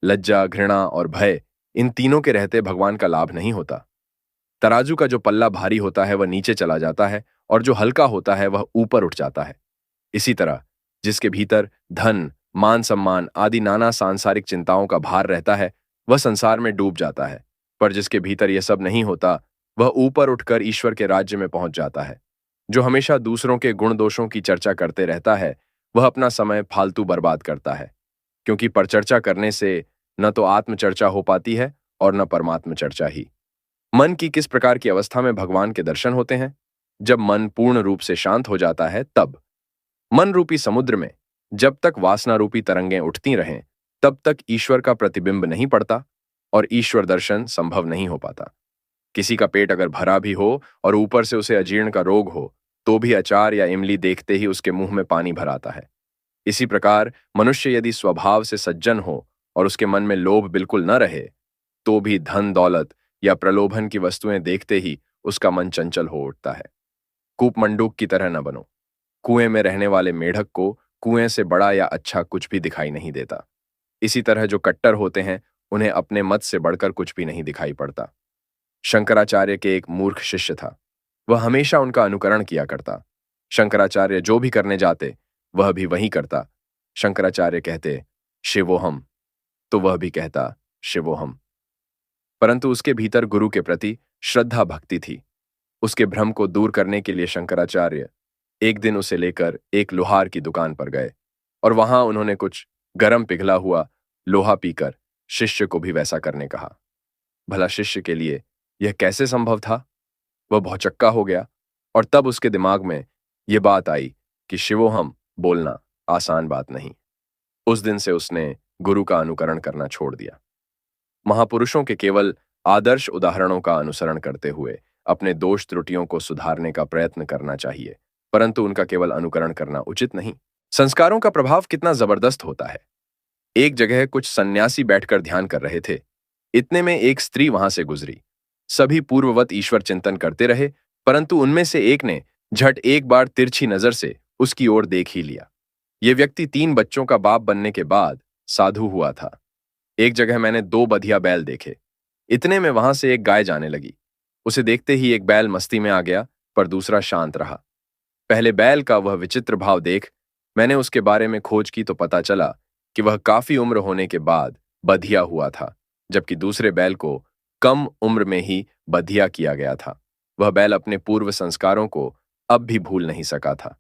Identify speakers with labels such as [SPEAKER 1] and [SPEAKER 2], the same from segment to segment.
[SPEAKER 1] लज्जा, घृणा और भय, इन तीनों के रहते भगवान का लाभ नहीं होता। तराजू का जो पल्ला भारी होता है वह नीचे चला जाता है और जो हल्का होता है वह ऊपर उठ जाता है। इसी तरह जिसके भीतर धन, मान सम्मान आदि नाना सांसारिक चिंताओं का भार रहता है वह संसार में डूब जाता है, पर जिसके भीतर यह सब नहीं होता वह ऊपर उठकर ईश्वर के राज्य में पहुंच जाता है। जो हमेशा दूसरों के गुण दोषों की चर्चा करते रहता है वह अपना समय फालतू बर्बाद करता है, क्योंकि परचर्चा करने से न तो आत्मचर्चा हो पाती है और न परमात्म चर्चा ही। मन की किस प्रकार की अवस्था में भगवान के दर्शन होते हैं? जब मन पूर्ण रूप से शांत हो जाता है तब। मन रूपी समुद्र में जब तक वासना रूपी तरंगें उठती रहें तब तक ईश्वर का प्रतिबिंब नहीं पड़ता और ईश्वर दर्शन संभव नहीं हो पाता। किसी का पेट अगर भरा भी हो और ऊपर से उसे अजीर्ण का रोग हो तो भी अचार या इमली देखते ही उसके मुंह में पानी भर आता है। इसी प्रकार मनुष्य यदि स्वभाव से सज्जन हो और उसके मन में लोभ बिल्कुल न रहे तो भी धन दौलत या प्रलोभन की वस्तुएं देखते ही उसका मन चंचल हो उठता है। कूपमंडूक की तरह न बनो। कुएं में रहने वाले मेढक को कुएं से बड़ा या अच्छा कुछ भी दिखाई नहीं देता। इसी तरह जो कट्टर होते हैं उन्हें अपने मत से बढ़कर कुछ भी नहीं दिखाई पड़ता। शंकराचार्य के एक मूर्ख शिष्य था। वह हमेशा उनका अनुकरण किया करता। शंकराचार्य जो भी करने जाते वह भी वही करता। शंकराचार्य कहते शिवोहम तो वह भी कहता शिवोहम। परंतु उसके भीतर गुरु के प्रति श्रद्धा भक्ति थी। उसके भ्रम को दूर करने के लिए शंकराचार्य एक दिन उसे लेकर एक लोहार की दुकान पर गए और वहां उन्होंने कुछ गरम पिघला हुआ लोहा पीकर शिष्य को भी वैसा करने कहा। भला शिष्य के लिए यह कैसे संभव था? वह भौचक्का हो गया और तब उसके दिमाग में यह बात आई कि शिवोहम बोलना आसान बात नहीं। उस दिन से उसने गुरु का अनुकरण करना छोड़ दिया। महापुरुषों के केवल आदर्श उदाहरणों का अनुसरण करते हुए अपने दोष त्रुटियों को सुधारने का प्रयत्न करना चाहिए, परंतु उनका केवल अनुकरण करना उचित नहीं। संस्कारों का प्रभाव कितना जबरदस्त होता है। एक जगह कुछ सन्यासी बैठकर ध्यान कर रहे थे। इतने में एक स्त्री वहां से गुजरी। सभी पूर्ववत ईश्वर चिंतन करते रहे, परंतु उनमें से एक ने झट एक बार तिरछी नजर से उसकी ओर देख ही लिया। यह व्यक्ति 3 बच्चों का बाप बनने के बाद साधु हुआ था। एक जगह मैंने 2 बधिया बैल देखे। इतने में वहां से एक गाय जाने लगी। उसे देखते ही एक बैल मस्ती में आ गया, पर दूसरा शांत रहा। पहले बैल का वह विचित्र भाव देख मैंने उसके बारे में खोज की तो पता चला कि वह काफी उम्र होने के बाद बधिया हुआ था, जबकि दूसरे बैल को कम उम्र में ही बधिया किया गया था। वह बैल अपने पूर्व संस्कारों को अब भी भूल नहीं सका था।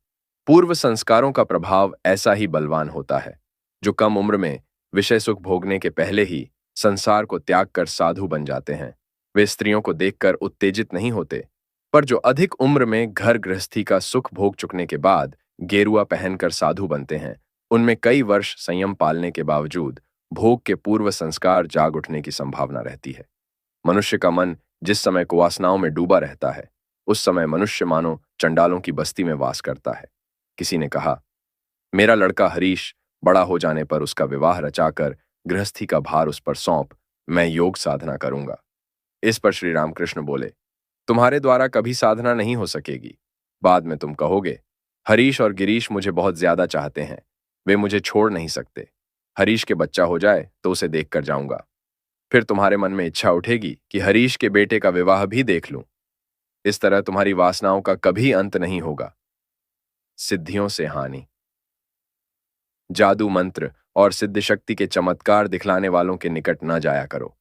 [SPEAKER 1] पूर्व संस्कारों का प्रभाव ऐसा ही बलवान होता है। जो कम उम्र में विषय सुख भोगने के पहले ही संसार को त्याग कर साधु बन जाते हैं, वे स्त्रियों को देखकर उत्तेजित नहीं होते, पर जो अधिक उम्र में घर गृहस्थी का सुख भोग चुकने के बाद गेरुआ पहनकर साधु बनते हैं, उनमें कई वर्ष संयम पालने के बावजूद भोग के पूर्व संस्कार जाग उठने की संभावना रहती है। मनुष्य का मन जिस समय कुवासनाओं में डूबा रहता है उस समय मनुष्य मानो चंडालों की बस्ती में वास करता है। किसी ने कहा, मेरा लड़का हरीश बड़ा हो जाने पर उसका विवाह रचाकर गृहस्थी का भार उस पर सौंप मैं योग साधना करूंगा। इस पर श्री रामकृष्ण बोले, तुम्हारे द्वारा कभी साधना नहीं हो सकेगी। बाद में तुम कहोगे, हरीश और गिरीश मुझे बहुत ज्यादा चाहते हैं, वे मुझे छोड़ नहीं सकते। हरीश के बच्चा हो जाए तो उसे देखकर जाऊंगा। फिर तुम्हारे मन में इच्छा उठेगी कि हरीश के बेटे का विवाह भी देख लूं। इस तरह तुम्हारी वासनाओं का कभी अंत नहीं होगा। सिद्धियों से हानि। जादू मंत्र और सिद्ध शक्ति के चमत्कार दिखलाने वालों के निकट न जाया करो।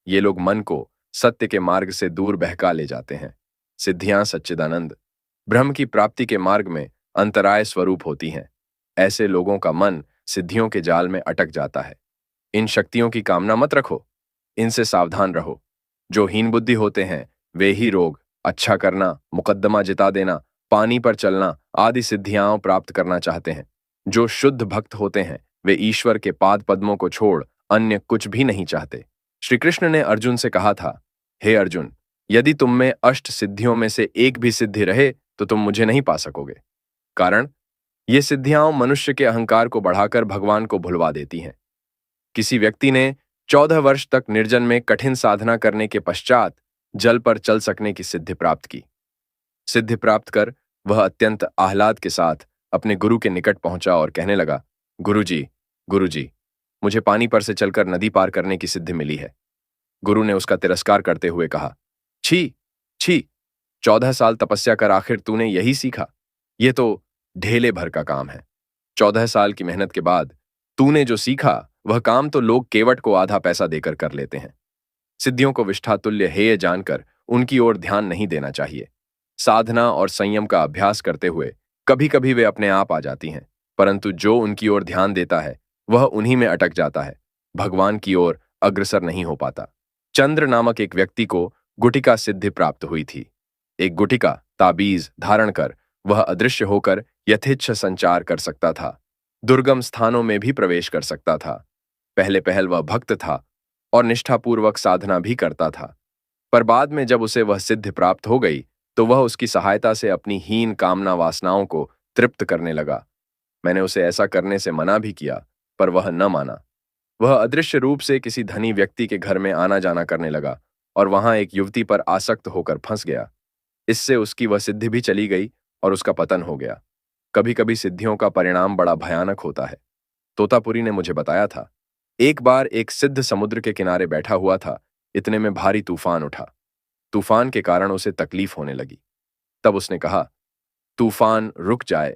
[SPEAKER 1] ये लोग मन को सत्य के मार्ग से दूर बहका ले जाते हैं। सिद्धियां सच्चिदानंद ब्रह्म की प्राप्ति के मार्ग में अंतराय स्वरूप होती हैं। ऐसे लोगों का मन सिद्धियों के जाल में अटक जाता है। इन शक्तियों की कामना मत रखो, इनसे सावधान रहो। जो हीन बुद्धि होते हैं वे ही रोग, अच्छा करना, मुकद्दमा जिता देना, पानी पर चलना आदि सिद्धियां प्राप्त करना चाहते हैं। जो शुद्ध भक्त होते हैं वे ईश्वर के पाद पद्मों को छोड़ अन्य कुछ भी नहीं चाहते। श्री कृष्ण ने अर्जुन से कहा था, हे अर्जुन, यदि तुम में अष्ट सिद्धियों में से एक भी सिद्धि रहे तो तुम मुझे नहीं पा सकोगे। कारण, ये सिद्धियां मनुष्य के अहंकार को बढ़ाकर भगवान को भुलवा देती हैं। किसी व्यक्ति ने 14 वर्ष तक निर्जन में कठिन साधना करने के पश्चात जल पर चल सकने की सिद्धि प्राप्त की। सिद्धि प्राप्त कर वह अत्यंत आह्लाद के साथ अपने गुरु के निकट पहुंचा और कहने लगा, गुरुजी, गुरुजी, मुझे पानी पर से चलकर नदी पार करने की सिद्धि मिली है। गुरु ने उसका तिरस्कार करते हुए कहा, छी, छी, 14 साल तपस्या कर आखिर तूने यही सीखा? ये तो ढेले भर का काम है। 14 साल की मेहनत के बाद तूने जो सीखा वह काम तो लोग केवट को आधा पैसा देकर कर लेते हैं। सिद्धियों को विष्ठातुल्य हेय जानकर उनकी ओर ध्यान नहीं देना चाहिए। साधना और संयम का अभ्यास करते हुए कभी कभी वे अपने आप आ जाती हैं, परंतु जो उनकी ओर ध्यान देता है वह उन्हीं में अटक जाता है, भगवान की ओर अग्रसर नहीं हो पाता। चंद्र नामक एक व्यक्ति को गुटिका सिद्धि प्राप्त हुई थी। एक गुटिका ताबीज धारण कर वह अदृश्य होकर यथेच्छ संचार कर सकता था, दुर्गम स्थानों में भी प्रवेश कर सकता था। पहले पहल वह भक्त था और निष्ठापूर्वक साधना भी करता था, पर बाद में जब उसे वह सिद्धि प्राप्त हो गई तो वह उसकी सहायता से अपनी हीन कामना वासनाओं को तृप्त करने लगा। मैंने उसे ऐसा करने से मना भी किया, पर वह न माना। वह अदृश्य रूप से किसी धनी व्यक्ति के घर में आना जाना करने लगा और वहां एक युवती पर आसक्त होकर फंस गया। इससे उसकी वह सिद्धि भी चली गई और उसका पतन हो गया। कभी कभी सिद्धियों का परिणाम बड़ा भयानक होता है। तोतापुरी ने मुझे बताया था, एक बार एक सिद्ध समुद्र के किनारे बैठा हुआ था, इतने में भारी तूफान उठा। तूफान के कारण उसे तकलीफ होने लगी। तब उसने कहा, तूफान रुक जाए।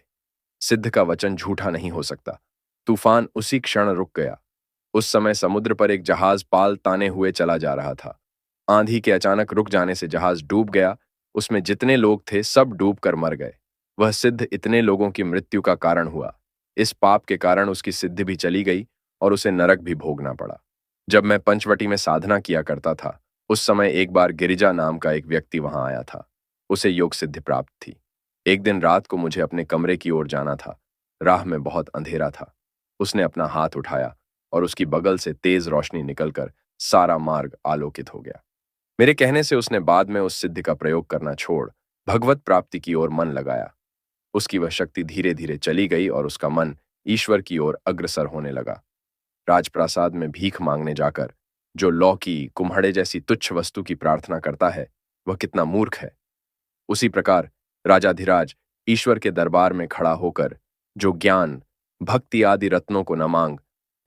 [SPEAKER 1] सिद्ध का वचन झूठा नहीं हो सकता। तूफान उसी क्षण रुक गया। उस समय समुद्र पर एक जहाज पाल ताने हुए चला जा रहा था। आंधी के अचानक रुक जाने से जहाज डूब गया। उसमें जितने लोग थे सब डूब कर मर गए। वह सिद्ध इतने लोगों की मृत्यु का कारण हुआ। इस पाप के कारण उसकी सिद्धि भी चली गई और उसे नरक भी भोगना पड़ा। जब मैं पंचवटी में साधना किया करता था, उस समय एक बार गिरिजा नाम का एक व्यक्ति वहां आया था। उसे योग सिद्धि प्राप्त थी। एक दिन रात को मुझे अपने कमरे की ओर जाना था। राह में बहुत अंधेरा था। उसने अपना हाथ उठाया और उसकी बगल से तेज रोशनी निकलकर सारा मार्ग आलोकित हो गया। मेरे कहने से उसने बाद में उस सिद्धि का प्रयोग करना छोड़ भगवत प्राप्ति की ओर मन लगाया। उसकी वह शक्ति धीरे धीरे चली गई और उसका मन ईश्वर की ओर अग्रसर होने लगा। राजप्रासाद में भीख मांगने जाकर जो लौकी कुम्हड़े जैसी तुच्छ वस्तु की प्रार्थना करता है वह कितना मूर्ख है। उसी प्रकार राजाधिराज ईश्वर के दरबार में खड़ा होकर जो ज्ञान भक्ति आदि रत्नों को न मांग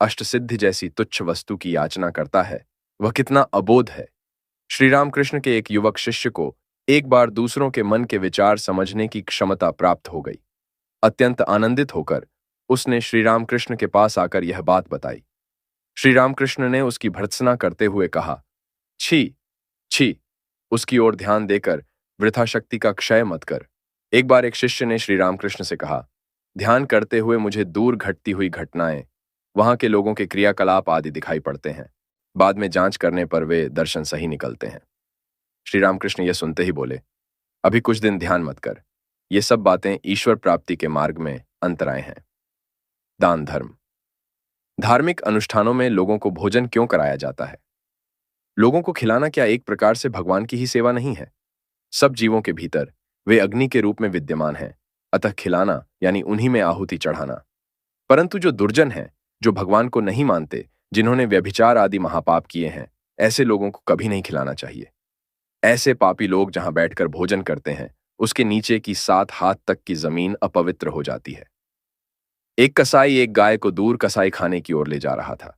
[SPEAKER 1] अष्टसिद्धि जैसी तुच्छ वस्तु की याचना करता है वह कितना अबोध है। श्री रामकृष्ण के एक युवक शिष्य को एक बार दूसरों के मन के विचार समझने की क्षमता प्राप्त हो गई। अत्यंत आनंदित होकर उसने श्री रामकृष्ण के पास आकर यह बात बताई। श्री रामकृष्ण ने उसकी भर्त्सना करते हुए कहा, छी, छी, उसकी ओर ध्यान देकर वृथा शक्ति का क्षय मत कर। एक बार एक शिष्य ने श्री रामकृष्ण से कहा, ध्यान करते हुए मुझे दूर घटती हुई घटनाएं, वहां के लोगों के क्रियाकलाप आदि दिखाई पड़ते हैं। बाद में जांच करने पर वे दर्शन सही निकलते हैं। श्री रामकृष्ण यह सुनते ही बोले, अभी कुछ दिन ध्यान मत कर। ये सब बातें ईश्वर प्राप्ति के मार्ग में अंतराय हैं। दान धर्म। धार्मिक अनुष्ठानों में लोगों को भोजन क्यों कराया जाता है? लोगों को खिलाना क्या एक प्रकार से भगवान की ही सेवा नहीं है? सब जीवों के भीतर वे अग्नि के रूप में विद्यमान हैं, अतः खिलाना यानी उन्हीं में आहुति चढ़ाना। परंतु जो दुर्जन हैं, जो भगवान को नहीं मानते, जिन्होंने व्यभिचार आदि महापाप किए हैं, ऐसे लोगों को कभी नहीं खिलाना चाहिए। ऐसे पापी लोग जहां बैठकर भोजन करते हैं उसके नीचे की 7 हाथ तक की जमीन अपवित्र हो जाती है। एक कसाई एक गाय को दूर कसाई खाने की ओर ले जा रहा था।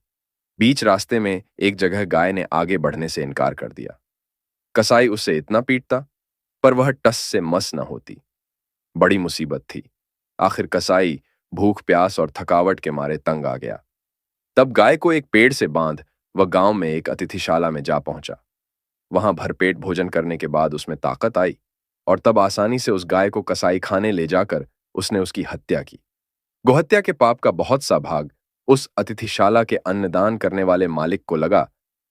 [SPEAKER 1] बीच रास्ते में एक जगह गाय ने आगे बढ़ने से इनकार कर दिया। कसाई उसे इतना पीटता, पर वह टस से मस न होती। बड़ी मुसीबत थी। आखिर कसाई भूख प्यास और थकावट के मारे तंग आ गया। तब गाय को एक पेड़ से बांध वह गांव में एक अतिथिशाला में जा पहुंचा। वहां भरपेट भोजन करने के बाद उसमें ताकत आई और तब आसानी से उस गाय को कसाई खाने ले जाकर उसने उसकी हत्या की। गोहत्या के पाप का बहुत सा भाग उस अतिथिशाला के अन्नदान करने वाले मालिक को लगा,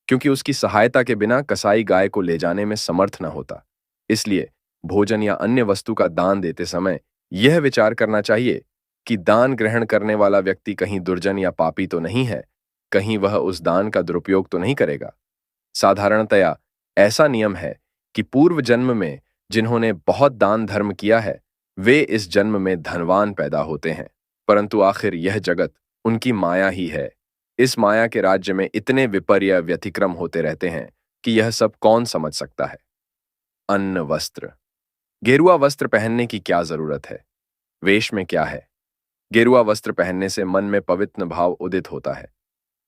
[SPEAKER 1] क्योंकि उसकी सहायता के बिना कसाई गाय को ले जाने में समर्थ न होता। इसलिए भोजन या अन्य वस्तु का दान देते समय यह विचार करना चाहिए कि दान ग्रहण करने वाला व्यक्ति कहीं दुर्जन या पापी तो नहीं है, कहीं वह उस दान का दुरुपयोग तो नहीं करेगा। साधारणतया ऐसा नियम है कि पूर्व जन्म में जिन्होंने बहुत दान धर्म किया है वे इस जन्म में धनवान पैदा होते हैं, परंतु आखिर यह जगत उनकी माया ही है। इस माया के राज्य में इतने विपर्य व्यतिक्रम होते रहते हैं कि यह सब कौन समझ सकता है। अन्न वस्त्र। गेरुआ वस्त्र पहनने की क्या जरूरत है? वेश में क्या है? गेरुआ वस्त्र पहनने से मन में पवित्र भाव उदित होता है।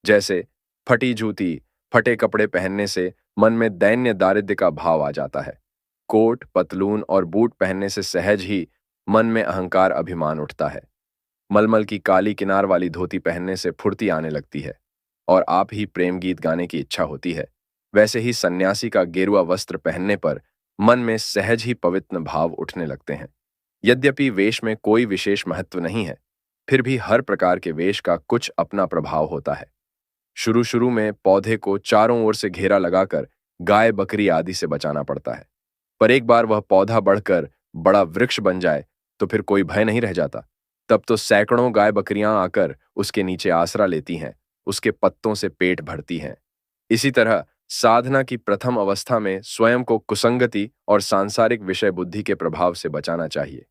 [SPEAKER 1] जैसे फटी जूती, फटे कपड़े पहनने से मन में दैन्य दारिद्र्य का भाव आ जाता है। कोट, पतलून और बूट पहनने से सहज ही मन में अहंकार अभिमान उठता है। मलमल की काली किनार वाली धोती पहनने से फुर्ती आने लगती है और आप ही प्रेम गीत गाने की इच्छा होती है। वैसे ही सन्यासी का गेरुआ वस्त्र पहनने पर मन में सहज ही पवित्र भाव उठने लगते हैं। यद्यपि वेश में कोई विशेष महत्व नहीं है, फिर भी हर प्रकार के वेश का कुछ अपना प्रभाव होता है। शुरू शुरू में पौधे को चारों ओर से घेरा लगाकर गाय बकरी आदि से बचाना पड़ता है, पर एक बार वह पौधा बढ़कर बड़ा वृक्ष बन जाए तो फिर कोई भय नहीं रह जाता। तब तो सैकड़ों गाय बकरियां आकर उसके नीचे आसरा लेती हैं, उसके पत्तों से पेट भरती हैं। इसी तरह साधना की प्रथम अवस्था में स्वयं को कुसंगति और सांसारिक विषय बुद्धि के प्रभाव से बचाना चाहिए,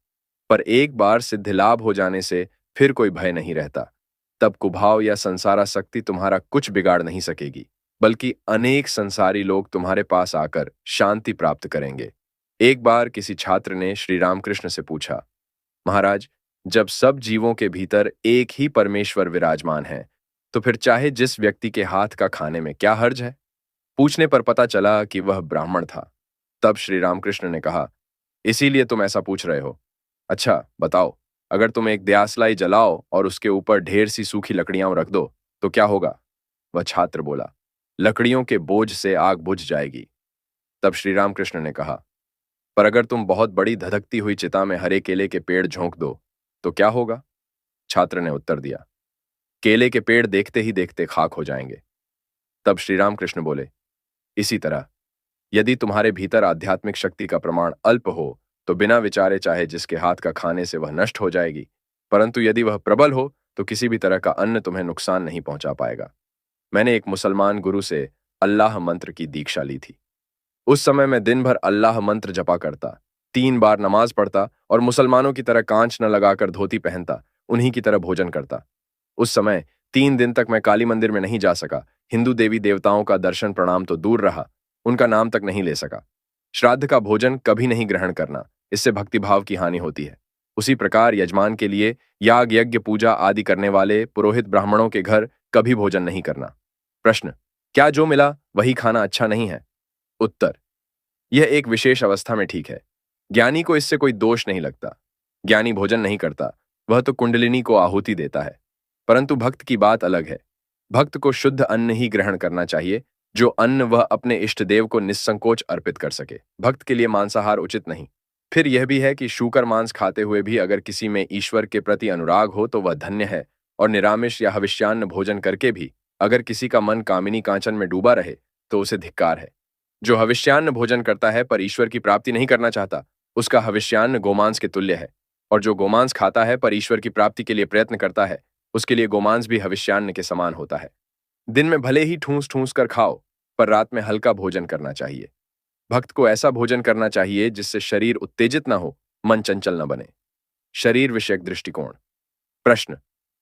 [SPEAKER 1] पर एक बार सिद्धिलाभ हो जाने से फिर कोई भय नहीं रहता। तब कुभाव या संसारासक्ति तुम्हारा कुछ बिगाड़ नहीं सकेगी, बल्कि अनेक संसारी लोग तुम्हारे पास आकर शांति प्राप्त करेंगे। एक बार किसी छात्र ने श्री रामकृष्ण से पूछा, महाराज, जब सब जीवों के भीतर एक ही परमेश्वर विराजमान है, तो फिर चाहे जिस व्यक्ति के हाथ का खाने में क्या हर्ज है? पूछने पर पता चला कि वह ब्राह्मण था। तब श्री रामकृष्ण ने कहा, इसीलिए तुम ऐसा पूछ रहे हो। अच्छा बताओ, अगर तुम एक दियासलाई जलाओ और उसके ऊपर ढेर सी सूखी लकड़ियां रख दो तो क्या होगा? वह छात्र बोला, लकड़ियों के बोझ से आग बुझ जाएगी। तब श्री रामकृष्ण ने कहा, पर अगर तुम बहुत बड़ी धधकती हुई चिता में हरे केले के पेड़ झोंक दो तो क्या होगा? छात्र ने उत्तर दिया, केले के पेड़ देखते ही देखते खाक हो जाएंगे। तब श्री रामकृष्ण बोले, इसी तरह यदि तुम्हारे भीतर आध्यात्मिक शक्ति का प्रमाण अल्प हो तो बिना विचारे चाहे जिसके हाथ का खाने से वह नष्ट हो जाएगी, परंतु यदि वह प्रबल हो तो किसी भी तरह का अन्न तुम्हें नुकसान नहीं पहुंचा पाएगा। मैंने एक मुसलमान गुरु से अल्लाह मंत्र की दीक्षा ली थी। उस समय मैं दिन भर अल्लाह मंत्र जपा करता, 3 बार नमाज पढ़ता और मुसलमानों की तरह कांच न लगाकर धोती पहनता, उन्हीं की तरह भोजन करता। उस समय 3 दिन तक मैं काली मंदिर में नहीं जा सका, हिंदू देवी देवताओं का दर्शन प्रणाम तो दूर रहा, उनका नाम तक नहीं ले सका। श्राद्ध का भोजन कभी नहीं ग्रहण करना, इससे भक्तिभाव की हानि होती है। उसी प्रकार यजमान के लिए याग यज्ञ पूजा आदि करने वाले पुरोहित ब्राह्मणों के घर कभी भोजन नहीं करना। प्रश्न, क्या जो मिला वही खाना अच्छा नहीं है? उत्तर, यह एक विशेष अवस्था में ठीक है। ज्ञानी को इससे कोई दोष नहीं लगता। ज्ञानी भोजन नहीं करता, वह तो कुंडलिनी को आहुति देता है। परंतु भक्त की बात अलग है। भक्त को शुद्ध अन्न ही ग्रहण करना चाहिए, जो अन्न वह अपने इष्ट देव को निस्संकोच अर्पित कर सके। भक्त के लिए मांसाहार उचित नहीं। फिर यह भी है कि शूकर मांस खाते हुए भी अगर किसी में ईश्वर के प्रति अनुराग हो तो वह धन्य है, और निरामिष या हविष्यान्न भोजन करके भी अगर किसी का मन कामिनी कांचन में डूबा रहे तो उसे धिक्कार है। जो हविष्यान्न भोजन करता है पर ईश्वर की प्राप्ति नहीं करना चाहता, उसका हविष्यान्न गोमांस के तुल्य है, और जो गोमांस खाता है पर ईश्वर की प्राप्ति के लिए प्रयत्न करता है, उसके लिए गोमांस भी हविष्यान्न के समान होता है। दिन में भले ही ठूंस ठूंस कर खाओ, पर रात में हल्का भोजन करना चाहिए। भक्त को ऐसा भोजन करना चाहिए जिससे शरीर उत्तेजित न हो, मन चंचल न बने। शरीर विषयक दृष्टिकोण। प्रश्न,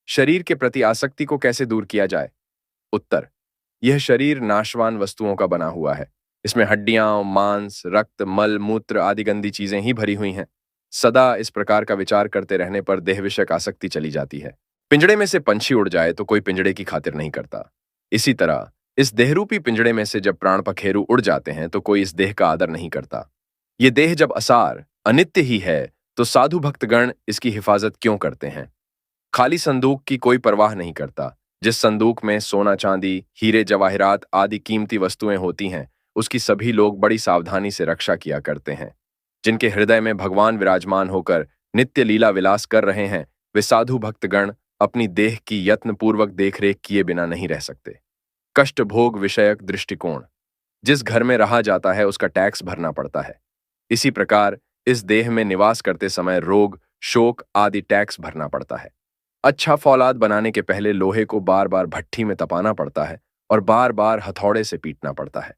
[SPEAKER 1] शरीर के प्रति आसक्ति को कैसे दूर किया जाए? उत्तर, यह शरीर नाशवान वस्तुओं का बना हुआ है। इसमें हड्डियां, मांस, रक्त, मल, मूत्र आदि गंदी चीजें ही भरी हुई हैं। सदा इस प्रकार का विचार करते रहने पर देह विषयक आसक्ति चली जाती है। पिंजड़े में से पंछी उड़ जाए तो कोई पिंजड़े की खातिर नहीं करता। इसी तरह इस देहरूपी पिंजड़े में से जब प्राण पखेरु उड़ जाते हैं तो कोई इस देह का आदर नहीं करता। ये देह जब असार, अनित्य ही है तो साधु भक्तगण इसकी हिफाजत क्यों करते हैं? खाली संदूक की कोई परवाह नहीं करता। जिस संदूक में सोना चांदी, हीरे जवाहिरात आदि कीमती वस्तुएं होती हैं, उसकी सभी लोग बड़ी सावधानी से रक्षा किया करते हैं। जिनके हृदय में भगवान विराजमान होकर नित्य लीला विलास कर रहे हैं, वे साधु भक्तगण अपनी देह की यत्नपूर्वक देखरेख किए बिना नहीं रह सकते। कष्ट भोग विषयक दृष्टिकोण। जिस घर में रहा जाता है उसका टैक्स भरना पड़ता है। इसी प्रकार इस देह में निवास करते समय रोग, शोक आदि टैक्स भरना पड़ता है। अच्छा फौलाद बनाने के पहले लोहे को बार बार भट्ठी में तपाना पड़ता है और बार बार हथौड़े से पीटना पड़ता है।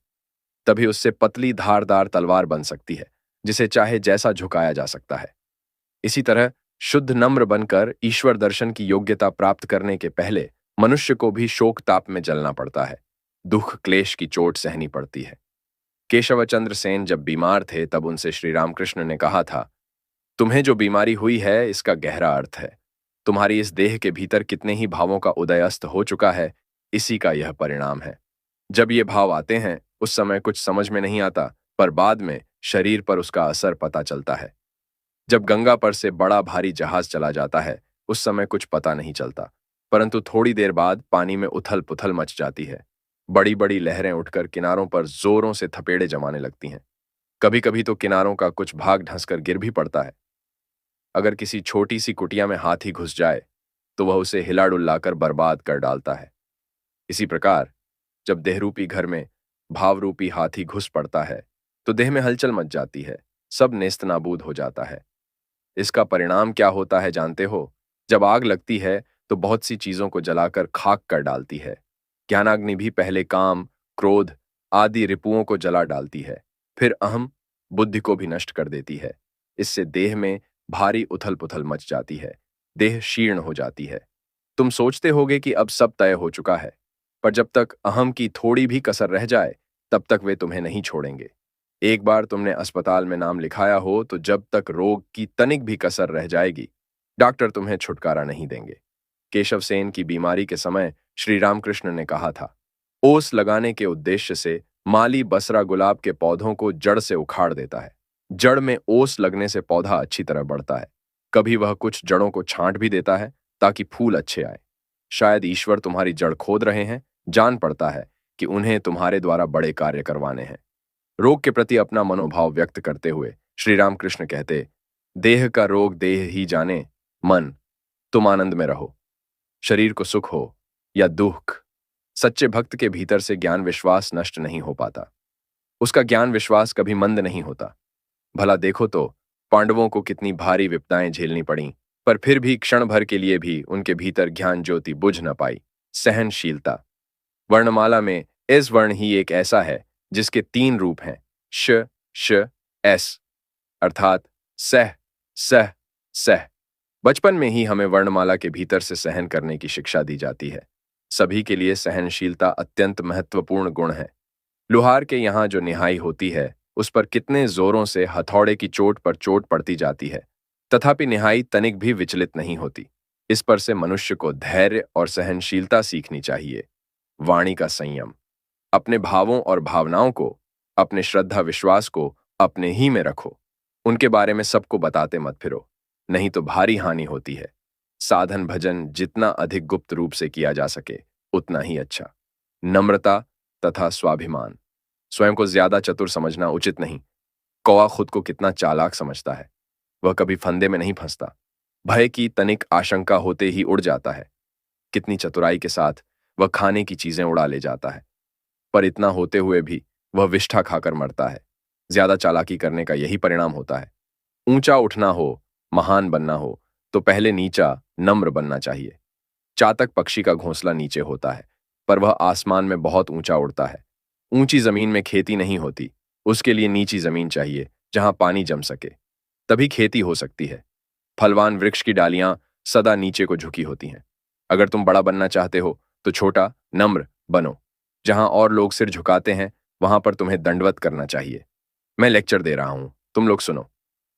[SPEAKER 1] तभी उससे पतली धारदार तलवार बन सकती है, जिसे चाहे जैसा झुकाया जा सकता है। इसी तरह शुद्ध नम्र बनकर ईश्वर दर्शन की योग्यता प्राप्त करने के पहले मनुष्य को भी शोक ताप में जलना पड़ता है, दुख क्लेश की चोट सहनी पड़ती है। केशवचंद्र सेन जब बीमार थे तब उनसे श्री रामकृष्ण ने कहा था, तुम्हें जो बीमारी हुई है इसका गहरा अर्थ है। तुम्हारी इस देह के भीतर कितने ही भावों का उदय अस्त हो चुका है, इसी का यह परिणाम है। जब ये भाव आते हैं उस समय कुछ समझ में नहीं आता, पर बाद में शरीर पर उसका असर पता चलता है। जब गंगा पर से बड़ा भारी जहाज चला जाता है उस समय कुछ पता नहीं चलता, परंतु थोड़ी देर बाद पानी में उथल पुथल मच जाती है। बड़ी बड़ी लहरें उठकर किनारों पर जोरों से थपेड़े जमाने लगती हैं। कभी कभी तो किनारों का कुछ भाग धंसकर गिर भी पड़ता है। अगर किसी छोटी सी कुटिया में हाथी घुस जाए तो वह उसे हिला डुल्लाकर बर्बाद कर डालता है। इसी प्रकार जब देहरूपी घर में भावरूपी हाथी घुस पड़ता है तो देह में हलचल मच जाती है, सब नेस्तनाबूद हो जाता है। इसका परिणाम क्या होता है जानते हो? जब आग लगती है तो बहुत सी चीजों को जलाकर खाक कर डालती है। ज्ञानाग्नि भी पहले काम, क्रोध आदि रिपुओं को जला डालती है, फिर अहम बुद्धि को भी नष्ट कर देती है। इससे देह में भारी उथल पुथल मच जाती है, देह क्षीर्ण हो जाती है। तुम सोचते होगे कि अब सब तय हो चुका है, पर जब तक अहम की थोड़ी भी कसर रह जाए तब तक वे तुम्हें नहीं छोड़ेंगे। एक बार तुमने अस्पताल में नाम लिखाया हो तो जब तक रोग की तनिक भी कसर रह जाएगी डॉक्टर तुम्हें छुटकारा नहीं देंगे। केशव सेन की बीमारी के समय श्री रामकृष्ण ने कहा था, ओस लगाने के उद्देश्य से माली बसरा गुलाब के पौधों को जड़ से उखाड़ देता है। जड़ में ओस लगने से पौधा अच्छी तरह बढ़ता है। कभी वह कुछ जड़ों को छांट भी देता है ताकि फूल अच्छे आए। शायद ईश्वर तुम्हारी जड़ खोद रहे हैं, जान पड़ता है कि उन्हें तुम्हारे द्वारा बड़े कार्य करवाने हैं। रोग के प्रति अपना मनोभाव व्यक्त करते हुए श्री रामकृष्ण कहते, देह का रोग देह ही जाने, मन तुम आनंद में रहो। शरीर को सुख हो या दुख, सच्चे भक्त के भीतर से ज्ञान विश्वास नष्ट नहीं हो पाता। उसका ज्ञान विश्वास कभी मंद नहीं होता। भला देखो तो पांडवों को कितनी भारी विपदाएं झेलनी पड़ी, पर फिर भी क्षण भर के लिए भी उनके भीतर ज्ञान ज्योति बुझ न पाई। सहनशीलता। वर्णमाला में इस वर्ण ही एक ऐसा है जिसके 3 रूप हैं, श, श, एस, अर्थात सह, सह, सह। बचपन में ही हमें वर्णमाला के भीतर से सहन करने की शिक्षा दी जाती है। सभी के लिए सहनशीलता अत्यंत महत्वपूर्ण गुण है। लुहार के यहाँ जो निहाई होती है उस पर कितने जोरों से हथौड़े की चोट पर चोट पड़ती जाती है, तथापि निहाई तनिक भी विचलित नहीं होती। इस पर से मनुष्य को धैर्य और सहनशीलता सीखनी चाहिए। वाणी का संयम। अपने भावों और भावनाओं को, अपने श्रद्धा विश्वास को अपने ही में रखो। उनके बारे में सबको बताते मत फिरो, नहीं तो भारी हानि होती है। साधन भजन जितना अधिक गुप्त रूप से किया जा सके उतना ही अच्छा। नम्रता तथा स्वाभिमान। स्वयं को ज्यादा चतुर समझना उचित नहीं। कौवा खुद को कितना चालाक समझता है, वह कभी फंदे में नहीं फंसता। भय की तनिक आशंका होते ही उड़ जाता है। कितनी चतुराई के साथ वह खाने की चीजें उड़ा ले जाता है, पर इतना होते हुए भी वह विष्ठा खाकर मरता है। ज्यादा चालाकी करने का यही परिणाम होता है। ऊंचा उठना हो, महान बनना हो तो पहले नीचा नम्र बनना चाहिए। चातक पक्षी का घोंसला नीचे होता है, पर वह आसमान में बहुत ऊंचा उड़ता है। ऊंची जमीन में खेती नहीं होती, उसके लिए नीची जमीन चाहिए जहां पानी जम सके, तभी खेती हो सकती है। फलवान वृक्ष की डालियां सदा नीचे को झुकी होती हैं। अगर तुम बड़ा बनना चाहते हो तो छोटा नम्र बनो। जहां और लोग सिर झुकाते हैं वहां पर तुम्हें दंडवत करना चाहिए। मैं लेक्चर दे रहा हूं, तुम लोग सुनो।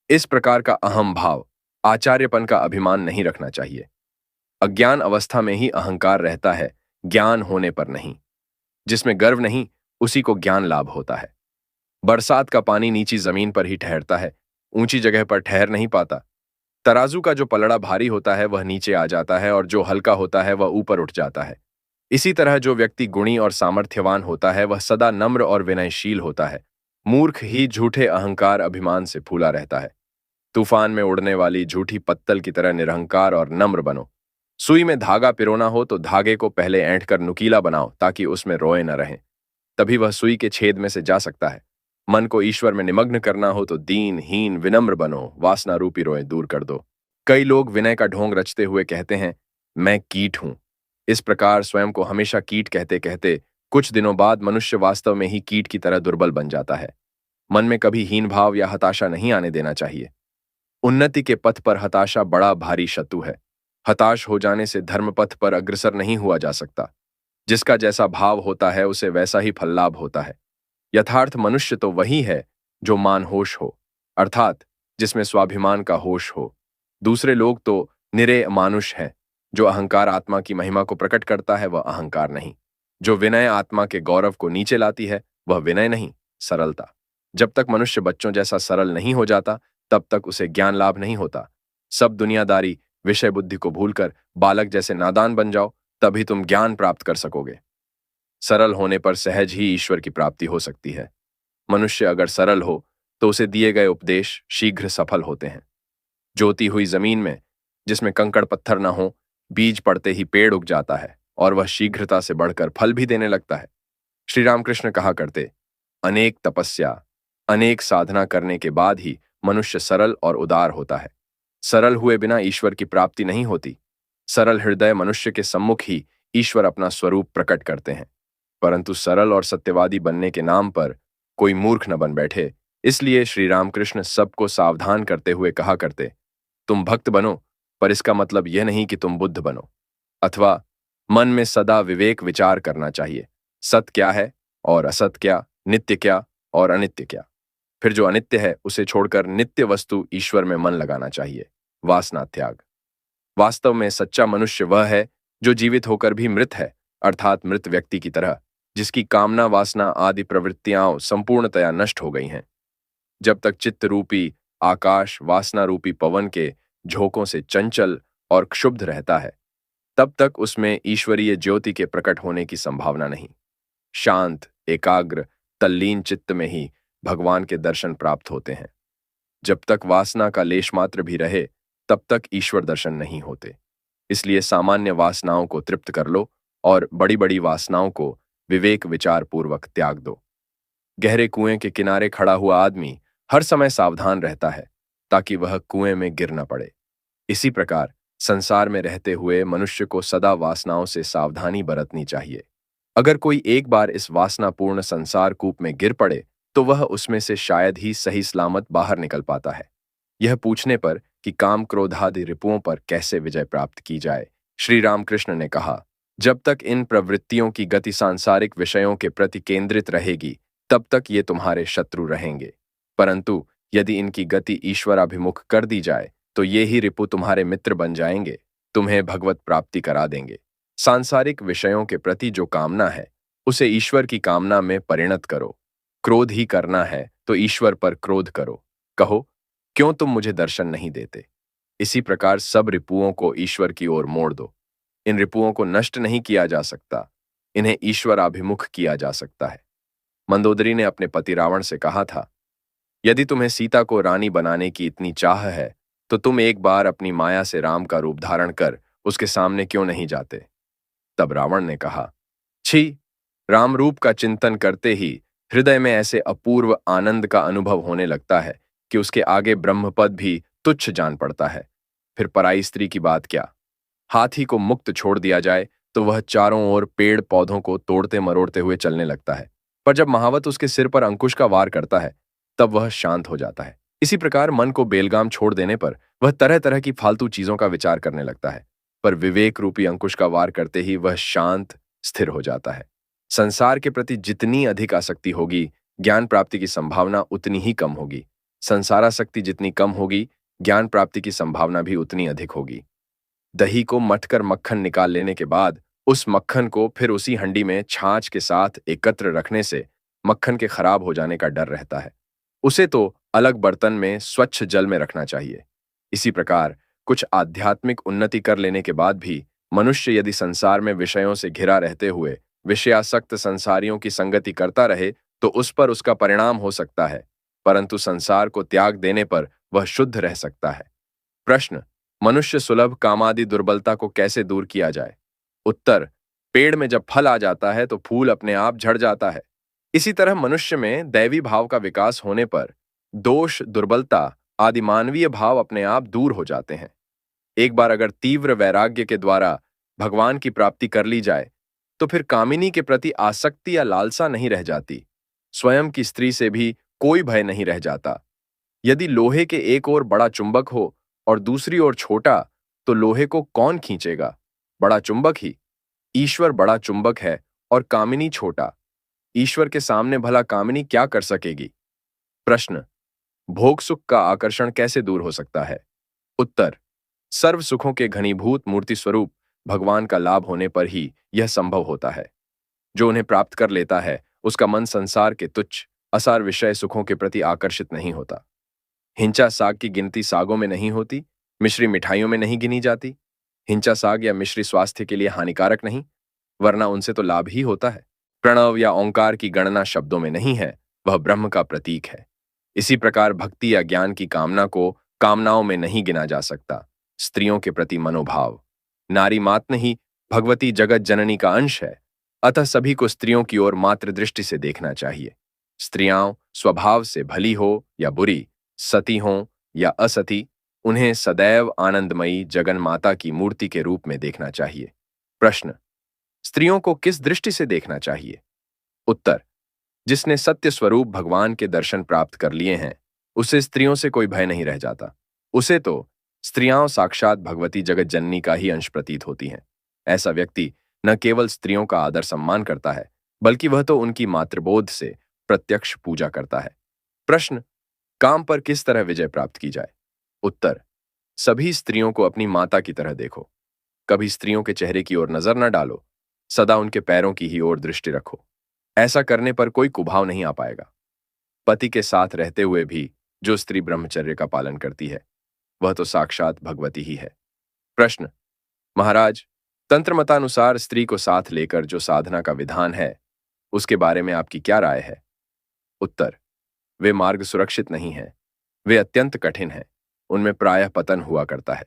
[SPEAKER 1] इस प्रकार का अहम भाव, आचार्यपन का अभिमान नहीं रखना चाहिए। अज्ञान अवस्था में ही अहंकार रहता है, ज्ञान होने पर नहीं। जिसमें गर्व नहीं उसी को ज्ञान लाभ होता है। बरसात का पानी नीची जमीन पर ही ठहरता है, ऊंची जगह पर ठहर नहीं पाता। तराजू का जो पलड़ा भारी होता है वह नीचे आ जाता है और जो हल्का होता है वह ऊपर उठ जाता है। इसी तरह जो व्यक्ति गुणी और सामर्थ्यवान होता है वह सदा नम्र और विनयशील होता है। मूर्ख ही झूठे अहंकार अभिमान से फूला रहता है। तूफान में उड़ने वाली झूठी पत्तल की तरह निरहंकार और नम्र बनो। सुई में धागा पिरोना हो तो धागे को पहले ऐंठ कर नुकीला बनाओ ताकि उसमें रोए न रहें, तभी वह सुई के छेद में से जा सकता है। मन को ईश्वर में निमग्न करना हो तो दीन हीन विनम्र बनो, वासना रूपी रोए दूर कर दो। कई लोग विनय का ढोंग रचते हुए कहते हैं, मैं कीट हूं। इस प्रकार स्वयं को हमेशा कीट कहते कहते कुछ दिनों बाद मनुष्य वास्तव में ही कीट की तरह दुर्बल बन जाता है। मन में कभी हीन भाव या हताशा नहीं आने देना चाहिए। उन्नति के पथ पर हताशा बड़ा भारी शत्रु है। हताश हो जाने से धर्मपथ पर अग्रसर नहीं हुआ जा सकता। जिसका जैसा भाव होता है उसे वैसा ही फल लाभ होता है। यथार्थ मनुष्य तो वही है जो मान होश हो, अर्थात जिसमें स्वाभिमान का होश हो। दूसरे लोग तो निरे मानुष हैं। जो अहंकार आत्मा की महिमा को प्रकट करता है वह अहंकार नहीं। जो विनय आत्मा के गौरव को नीचे लाती है वह विनय नहीं, सरलता। जब तक मनुष्य बच्चों जैसा सरल नहीं हो जाता तब तक उसे ज्ञान लाभ नहीं होता। सब दुनियादारी विषय बुद्धि को भूलकर बालक जैसे नादान बन जाओ, तभी तुम ज्ञान प्राप्त कर सकोगे। सरल होने पर सहज ही ईश्वर की प्राप्ति हो सकती है। मनुष्य अगर सरल हो तो उसे दिए गए उपदेश शीघ्र सफल होते हैं। जोती हुई जमीन में जिसमें कंकड़ पत्थर न हो, बीज पड़ते ही पेड़ उग जाता है और वह शीघ्रता से बढ़कर फल भी देने लगता है। श्री रामकृष्ण कहा करते, अनेक तपस्या, अनेक साधना करने के बाद ही मनुष्य सरल और उदार होता है। सरल हुए बिना ईश्वर की प्राप्ति नहीं होती। सरल हृदय मनुष्य के सम्मुख ही ईश्वर अपना स्वरूप प्रकट करते हैं। परंतु सरल और सत्यवादी बनने के नाम पर कोई मूर्ख न बन बैठे, इसलिए श्री रामकृष्ण सबको सावधान करते हुए कहा करते, तुम भक्त बनो, पर इसका मतलब यह नहीं कि तुम बुद्ध बनो। अथवा मन में सदा विवेक विचार करना चाहिए, सत्य क्या है और असत्य क्या, नित्य क्या और अनित्य क्या। फिर जो अनित्य है उसे छोड़कर नित्य वस्तु ईश्वर में मन लगाना चाहिए। वासना त्याग। वास्तव में सच्चा मनुष्य वह है जो जीवित होकर भी मृत है, अर्थात मृत व्यक्ति की तरह, जिसकी कामना वासना आदि प्रवृत्तियां संपूर्णतया नष्ट हो गई हैं। जब तक चित्त रूपी आकाश वासना रूपी पवन के झोंकों से चंचल और क्षुब्ध रहता है, तब तक उसमें ईश्वरीय ज्योति के प्रकट होने की संभावना नहीं। शांत, एकाग्र, तल्लीन चित्त में ही भगवान के दर्शन प्राप्त होते हैं। जब तक वासना का लेश मात्र भी रहे तब तक ईश्वर दर्शन नहीं होते। इसलिए सामान्य वासनाओं को तृप्त कर लो और बड़ी बड़ी वासनाओं को विवेक विचार पूर्वक त्याग दो। गहरे कुएं के किनारे खड़ा हुआ आदमी हर समय सावधान रहता है ताकि वह कुएं में गिर न पड़े। इसी प्रकार संसार में रहते हुए मनुष्य को सदा वासनाओं से सावधानी बरतनी चाहिए। अगर कोई एक बार इस वासनापूर्ण संसार कूप में गिर पड़े तो वह उसमें से शायद ही सही सलामत बाहर निकल पाता है। यह पूछने पर कि काम क्रोधादि रिपुओं पर कैसे विजय प्राप्त की जाए, श्री रामकृष्ण ने कहा, जब तक इन प्रवृत्तियों की गति सांसारिक विषयों के प्रति केंद्रित रहेगी तब तक ये तुम्हारे शत्रु रहेंगे, परंतु यदि इनकी गति ईश्वराभिमुख कर दी जाए तो ये ही रिपु तुम्हारे मित्र बन जाएंगे, तुम्हें भगवत प्राप्ति करा देंगे। सांसारिक विषयों के प्रति जो कामना है उसे ईश्वर की कामना में परिणत करो। क्रोध ही करना है तो ईश्वर पर क्रोध करो। कहो, क्यों तुम मुझे दर्शन नहीं देते। इसी प्रकार सब रिपुओं को ईश्वर की ओर मोड़ दो। इन रिपुओं को नष्ट नहीं किया जा सकता, इन्हें ईश्वराभिमुख किया जा सकता है। मंदोदरी ने अपने पति रावण से कहा था, यदि तुम्हें सीता को रानी बनाने की इतनी चाह है तो तुम एक बार अपनी माया से राम का रूप धारण कर उसके सामने क्यों नहीं जाते। तब रावण ने कहा, छी, राम रूप का चिंतन करते ही हृदय में ऐसे अपूर्व आनंद का अनुभव होने लगता है कि उसके आगे ब्रह्मपद भी तुच्छ जान पड़ता है। फिर पराई स्त्री की बात क्या। हाथी को मुक्त छोड़ दिया जाए तो वह चारों ओर पेड़ पौधों को तोड़ते मरोड़ते हुए चलने लगता है, पर जब महावत उसके सिर पर अंकुश का वार करता है तब वह शांत हो जाता है। इसी प्रकार मन को बेलगाम छोड़ देने पर वह तरह तरह की फालतू चीजों का विचार करने लगता है, पर विवेक रूपी अंकुश का वार करते ही वह शांत स्थिर हो जाता है। संसार के प्रति जितनी अधिक आसक्ति होगी, ज्ञान प्राप्ति की संभावना उतनी ही कम होगी। संसारासक्ति जितनी कम होगी, ज्ञान प्राप्ति की संभावना भी उतनी अधिक होगी। दही को मथकर मक्खन निकाल लेने के बाद उस मक्खन को फिर उसी हंडी में छाछ के साथ एकत्र रखने से मक्खन के खराब हो जाने का डर रहता है। उसे तो अलग बर्तन में स्वच्छ जल में रखना चाहिए। इसी प्रकार कुछ आध्यात्मिक उन्नति कर लेने के बाद भी मनुष्य यदि संसार में विषयों से घिरा रहते हुए विषयासक्त संसारियों की संगति करता रहे तो उस पर उसका परिणाम हो सकता है, परंतु संसार को त्याग देने पर वह शुद्ध रह सकता है। प्रश्न, मनुष्य सुलभ कामादि दुर्बलता को कैसे दूर किया जाए। उत्तर, पेड़ में जब फल आ जाता है तो फूल अपने आप झड़ जाता है। इसी तरह मनुष्य में दैवी भाव का विकास होने पर दोष दुर्बलता आदि मानवीय भाव अपने आप दूर हो जाते हैं। एक बार अगर तीव्र वैराग्य के द्वारा भगवान की प्राप्ति कर ली जाए तो फिर कामिनी के प्रति आसक्ति या लालसा नहीं रह जाती। स्वयं की स्त्री से भी कोई भय नहीं रह जाता। यदि लोहे के एक ओर बड़ा चुंबक हो और दूसरी ओर छोटा तो लोहे को कौन खींचेगा, बड़ा चुंबक ही। ईश्वर बड़ा चुंबक है और कामिनी छोटा। ईश्वर के सामने भला कामिनी क्या कर सकेगी। प्रश्न, भोग सुख का आकर्षण कैसे दूर हो सकता है। उत्तर, सर्व सुखों के घनीभूत मूर्ति स्वरूप भगवान का लाभ होने पर ही यह संभव होता है। जो उन्हें प्राप्त कर लेता है उसका मन संसार के तुच्छ असार विषय सुखों के प्रति आकर्षित नहीं होता। हिंचा साग की गिनती सागों में नहीं होती, मिश्री मिठाइयों में नहीं गिनी जाती। हिंचा साग या मिश्री स्वास्थ्य के लिए हानिकारक नहीं, वरना उनसे तो लाभ ही होता है। प्रणव या ओंकार की गणना शब्दों में नहीं है, वह ब्रह्म का प्रतीक है। इसी प्रकार भक्ति या ज्ञान की कामना को कामनाओं में नहीं गिना जा सकता। स्त्रियों के प्रति मनोभाव, नारी मात्र ही भगवती जगत जननी का अंश है, अतः सभी को स्त्रियों की ओर मातृ दृष्टि से देखना चाहिए। स्त्रियां स्वभाव से भली हो या बुरी, सती हों या असती, उन्हें सदैव आनंदमयी जगन माता की मूर्ति के रूप में देखना चाहिए। प्रश्न: स्त्रियों को किस दृष्टि से देखना चाहिए? उत्तर: जिसने सत्य स्वरूप भगवान के दर्शन प्राप्त कर लिए हैं, उसे स्त्रियों से कोई भय नहीं रह जाता। उसे तो स्त्रियां साक्षात भगवती जगत जननी का ही अंश प्रतीत होती हैं। ऐसा व्यक्ति न केवल स्त्रियों का आदर सम्मान करता है, बल्कि वह तो उनकी मातृबोध से प्रत्यक्ष पूजा करता है। प्रश्न: काम पर किस तरह विजय प्राप्त की जाए? उत्तर: सभी स्त्रियों को अपनी माता की तरह देखो। कभी स्त्रियों के चेहरे की ओर नजर न डालो, सदा उनके पैरों की ही ओर दृष्टि रखो। ऐसा करने पर कोई कुभाव नहीं आ पाएगा। पति के साथ रहते हुए भी जो स्त्री ब्रह्मचर्य का पालन करती है, वह तो साक्षात भगवती ही है। प्रश्न: महाराज, तंत्र मतानुसार स्त्री को साथ लेकर जो साधना का विधान है, उसके बारे में आपकी क्या राय है? उत्तर: वे मार्ग सुरक्षित नहीं है, वे अत्यंत कठिन हैं, उनमें प्रायः पतन हुआ करता है।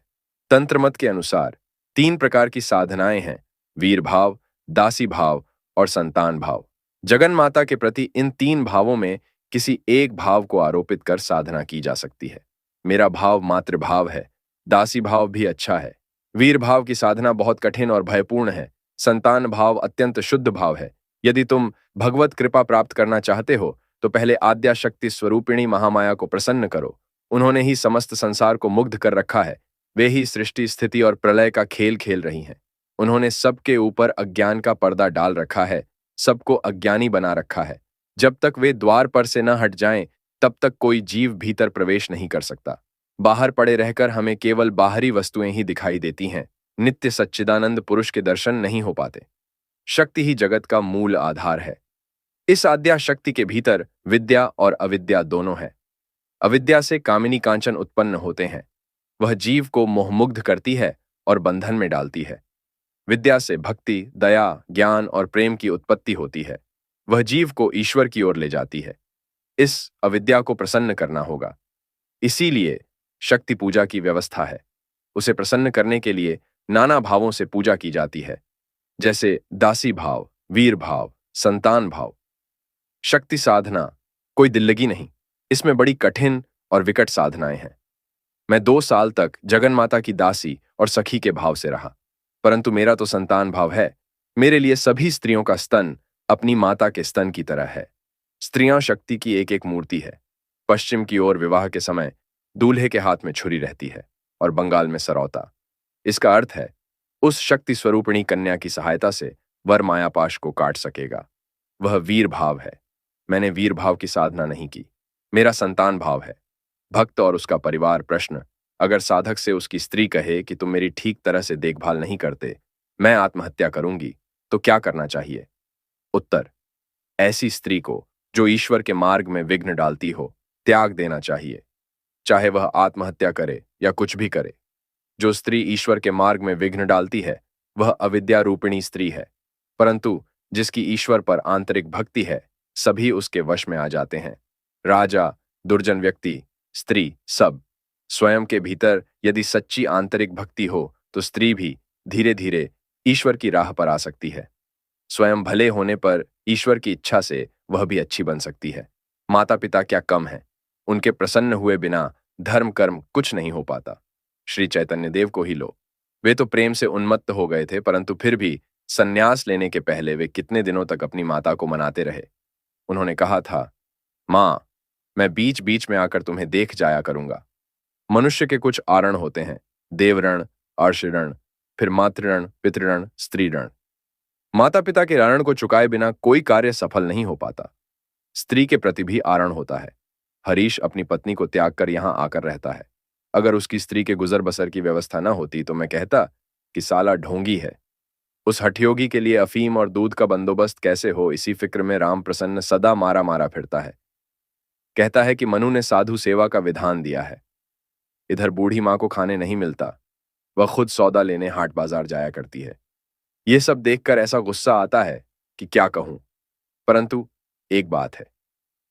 [SPEAKER 1] तंत्र मत के अनुसार 3 प्रकार की साधनाएं हैं: वीर भाव, दासी भाव और संतान भाव। जगन माता के प्रति इन 3 भावों में किसी एक भाव को आरोपित कर साधना की जा सकती है। मेरा भाव मातृभाव है, दासी भाव भी अच्छा है। वीर भाव की साधना बहुत कठिन और भयपूर्ण है। संतान भाव अत्यंत शुद्ध भाव है। यदि तुम भगवत कृपा प्राप्त करना चाहते हो तो पहले आद्या शक्ति स्वरूपिणी महामाया को प्रसन्न करो। उन्होंने ही समस्त संसार को मुग्ध कर रखा है। वे ही सृष्टि, स्थिति और प्रलय का खेल खेल रही हैं। उन्होंने सबके ऊपर अज्ञान का पर्दा डाल रखा है, सबको अज्ञानी बना रखा है। जब तक वे द्वार पर से न हट जाएं, तब तक कोई जीव भीतर प्रवेश नहीं कर सकता। बाहर पड़े रहकर हमें केवल बाहरी वस्तुएं ही दिखाई देती हैं। नित्य सच्चिदानंद पुरुष के दर्शन नहीं हो पाते। शक्ति ही जगत का मूल आधार है। इस आद्या शक्ति के भीतर विद्या और अविद्या दोनों है। अविद्या से कामिनी कांचन उत्पन्न होते हैं। वह जीव को मोहमुग्ध करती है और बंधन में डालती है। विद्या से भक्ति, दया, ज्ञान और प्रेम की उत्पत्ति होती है। वह जीव को ईश्वर की ओर ले जाती है। इस अविद्या को प्रसन्न करना होगा। इसीलिए शक्ति पूजा की व्यवस्था है। उसे प्रसन्न करने के लिए नाना भावों से पूजा की जाती है, जैसे दासी भाव, वीर भाव, संतान भाव। शक्ति साधना कोई दिल्लगी नहीं, इसमें बड़ी कठिन और विकट साधनाएं हैं। मैं 2 साल तक जगन माता की दासी और सखी के भाव से रहा, परंतु मेरा तो संतान भाव है। मेरे लिए सभी स्त्रियों का स्तन अपनी माता के स्तन की तरह है। स्त्रियां शक्ति की एक एक मूर्ति है। पश्चिम की ओर विवाह के समय दूल्हे के हाथ में छुरी रहती है और बंगाल में सरौता। इसका अर्थ है उस शक्ति स्वरूपिणी कन्या की सहायता से वर मायापाश को काट सकेगा। वह वीर भाव है। मैंने वीर भाव की साधना नहीं की। मेरा संतान भाव है। भक्त और उसका परिवार। प्रश्न: अगर साधक से उसकी स्त्री कहे कि तुम मेरी ठीक तरह से देखभाल नहीं करते, मैं आत्महत्या करूंगी, तो क्या करना चाहिए? उत्तर: ऐसी स्त्री को जो ईश्वर के मार्ग में विघ्न डालती हो, त्याग देना चाहिए। चाहे वह आत्महत्या करे या कुछ भी करे। जो स्त्री ईश्वर के मार्ग में विघ्न डालती है, वह अविद्या रूपिणी स्त्री है। परंतु जिसकी ईश्वर पर आंतरिक भक्ति है, सभी उसके वश में आ जाते हैं। राजा, दुर्जन व्यक्ति, स्त्री, सब। स्वयं के भीतर यदि सच्ची आंतरिक भक्ति हो तो स्त्री भी धीरे धीरे ईश्वर की राह पर आ सकती है। स्वयं भले होने पर ईश्वर की इच्छा से वह भी अच्छी बन सकती है। माता पिता क्या कम है, उनके प्रसन्न हुए बिना धर्म कर्म कुछ नहीं हो पाता। श्री चैतन्य देव को ही लो। वे तो प्रेम से उन्मत्त हो गए थे, परंतु फिर भी संन्यास लेने के पहले वे कितने दिनों तक अपनी माता को मनाते रहे। उन्होंने कहा था, मां, मैं बीच बीच में आकर तुम्हें देख जाया करूंगा। मनुष्य के कुछ आरण होते हैं: देवरण, अर्षऋण, फिर मातृऋण, पितृऋण, स्त्रीऋण। माता पिता के ऋण को चुकाए बिना कोई कार्य सफल नहीं हो पाता। स्त्री के प्रति भी आरण होता है। हरीश अपनी पत्नी को त्याग कर यहां आकर रहता है। अगर उसकी स्त्री के गुजर बसर की व्यवस्था न होती तो मैं कहता कि साला ढोंगी है। उस हठयोगी के लिए अफीम और दूध का बंदोबस्त कैसे हो, इसी फिक्र में राम प्रसन्न सदा मारा मारा फिरता है। कहता है कि मनु ने साधु सेवा का विधान दिया है। इधर बूढ़ी माँ को खाने नहीं मिलता, वह खुद सौदा लेने हाट बाजार जाया करती है। ये सब देखकर ऐसा गुस्सा आता है कि क्या कहूं। परंतु एक बात है,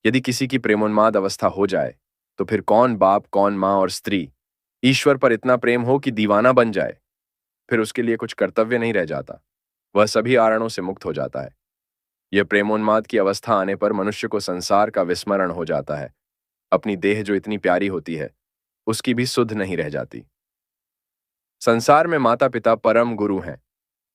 [SPEAKER 1] यदि किसी की प्रेमोन्माद अवस्था हो जाए तो फिर कौन बाप, कौन माँ और स्त्री ईश्वर पर इतना प्रेम हो कि दीवाना बन जाए, फिर उसके लिए कुछ कर्तव्य नहीं रह जाता। वह सभी आरणों से मुक्त हो जाता है। यह प्रेमोन्माद की अवस्था आने पर मनुष्य को संसार का विस्मरण हो जाता है। अपनी देह जो इतनी प्यारी होती है, उसकी भी सुध नहीं रह जाती। संसार में माता पिता परम गुरु हैं।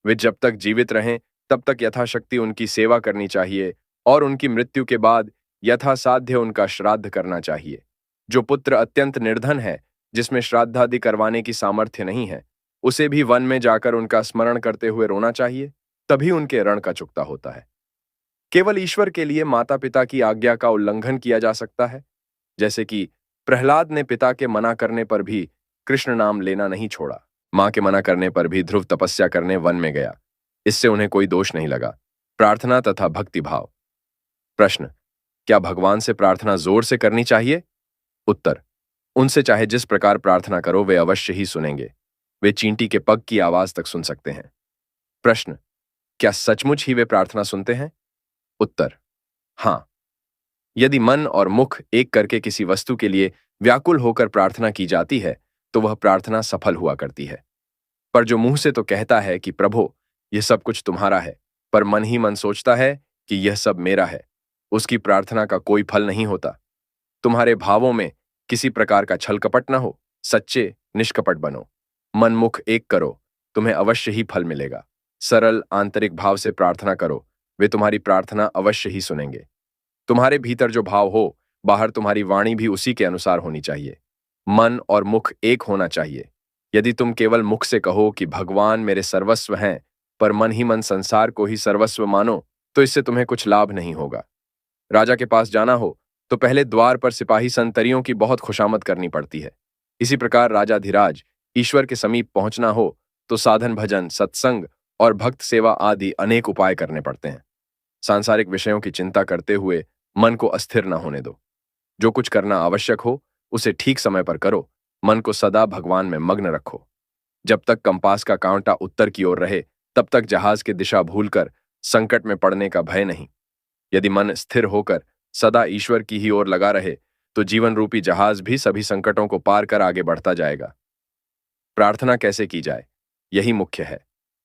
[SPEAKER 1] वे जब तक जीवित रहें तब तक यथाशक्ति उनकी सेवा करनी चाहिए और उनकी मृत्यु के बाद यथासाध्य उनका श्राद्ध करना चाहिए। जो पुत्र अत्यंत निर्धन है, जिसमें श्राद्धादि करवाने की सामर्थ्य नहीं है, उसे भी वन में जाकर उनका स्मरण करते हुए रोना चाहिए, तभी उनके ऋण का चुकता होता है। केवल ईश्वर के लिए माता पिता की आज्ञा का उल्लंघन किया जा सकता है, जैसे कि प्रहलाद ने पिता के मना करने पर भी कृष्ण नाम लेना नहीं छोड़ा। मां के मना करने पर भी ध्रुव तपस्या करने वन में गया, इससे उन्हें कोई दोष नहीं लगा। प्रार्थना तथा भक्ति भाव। प्रश्न, क्या भगवान से प्रार्थना जोर से करनी चाहिए? उत्तर, उनसे चाहे जिस प्रकार प्रार्थना करो वे अवश्य ही सुनेंगे। वे चींटी के पग की आवाज तक सुन सकते हैं। प्रश्न, क्या सचमुच ही वे प्रार्थना सुनते हैं? उत्तर, हां। यदि मन और मुख एक करके किसी वस्तु के लिए व्याकुल होकर प्रार्थना की जाती है तो वह प्रार्थना सफल हुआ करती है। पर जो मुंह से तो कहता है कि प्रभु यह सब कुछ तुम्हारा है, पर मन ही मन सोचता है कि यह सब मेरा है, उसकी प्रार्थना का कोई फल नहीं होता। तुम्हारे भावों में किसी प्रकार का छल कपट न हो, सच्चे निष्कपट बनो, मन मुख एक करो, तुम्हें अवश्य ही फल मिलेगा। सरल आंतरिक भाव से प्रार्थना करो, वे तुम्हारी प्रार्थना अवश्य ही सुनेंगे। तुम्हारे भीतर जो भाव हो, बाहर तुम्हारी वाणी भी उसी के अनुसार होनी चाहिए। मन और मुख एक होना चाहिए। यदि तुम केवल मुख से कहो कि भगवान मेरे सर्वस्व हैं, पर मन ही मन संसार को ही सर्वस्व मानो, तो इससे तुम्हें कुछ लाभ नहीं होगा। राजा के पास जाना हो तो पहले द्वार पर सिपाही संतरियों की बहुत खुशामद करनी पड़ती है। इसी प्रकार राजाधिराज ईश्वर के समीप पहुंचना हो तो साधन भजन, सत्संग और भक्त सेवा आदि अनेक उपाय करने पड़ते हैं। सांसारिक विषयों की चिंता करते हुए मन को अस्थिर न होने दो। जो कुछ करना आवश्यक हो उसे ठीक समय पर करो। मन को सदा भगवान में मग्न रखो। जब तक कंपास का कांटा उत्तर की ओर रहे तब तक जहाज की दिशा भूलकर संकट में पड़ने का भय नहीं। यदि मन स्थिर होकर सदा ईश्वर की ही ओर लगा रहे तो जीवन रूपी जहाज भी सभी संकटों को पार कर आगे बढ़ता जाएगा। प्रार्थना कैसे की जाए, यही मुख्य है।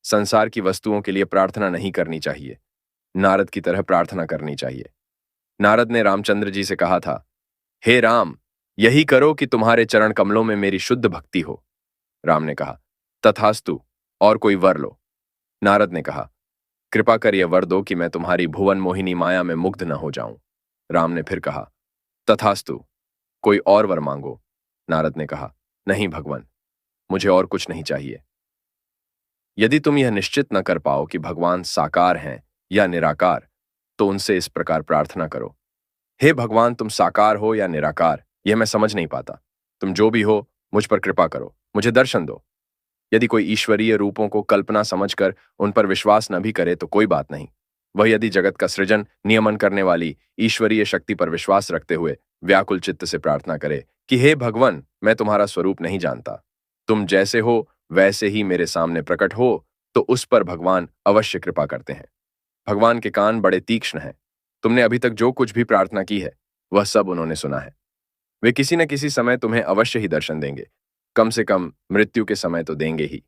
[SPEAKER 1] संसार की वस्तुओं के लिए प्रार्थना नहीं करनी चाहिए, नारद की तरह प्रार्थना करनी चाहिए। नारद ने रामचंद्र जी से कहा था, हे राम, यही करो कि तुम्हारे चरण कमलों में मेरी शुद्ध भक्ति हो। राम ने कहा, तथास्तु, और कोई वर लो। नारद ने कहा, कृपा कर यह वर दो कि मैं तुम्हारी भुवन मोहिनी माया में मुग्ध न हो जाऊं। राम ने फिर कहा, तथास्तु, कोई और वर मांगो। नारद ने कहा, नहीं भगवान, मुझे और कुछ नहीं चाहिए। यदि तुम यह निश्चित न कर पाओ कि भगवान साकार हैं या निराकार, तो उनसे इस प्रकार प्रार्थना करो, हे भगवान, तुम साकार हो या निराकार यह मैं समझ नहीं पाता। तुम जो भी हो मुझ पर कृपा करो, मुझे दर्शन दो। यदि कोई ईश्वरीय रूपों को कल्पना समझकर उन पर विश्वास न भी करे तो कोई बात नहीं। वह यदि जगत का सृजन नियमन करने वाली ईश्वरीय शक्ति पर विश्वास रखते हुए व्याकुल चित्त से प्रार्थना करे कि हे भगवान, मैं तुम्हारा स्वरूप नहीं जानता, तुम जैसे हो वैसे ही मेरे सामने प्रकट हो, तो उस पर भगवान अवश्य कृपा करते हैं। भगवान के कान बड़े तीक्ष्ण हैं। तुमने अभी तक जो कुछ भी प्रार्थना की है वह सब उन्होंने सुना है। वे किसी न किसी समय तुम्हें अवश्य ही दर्शन देंगे, कम से कम मृत्यु के समय तो देंगे ही।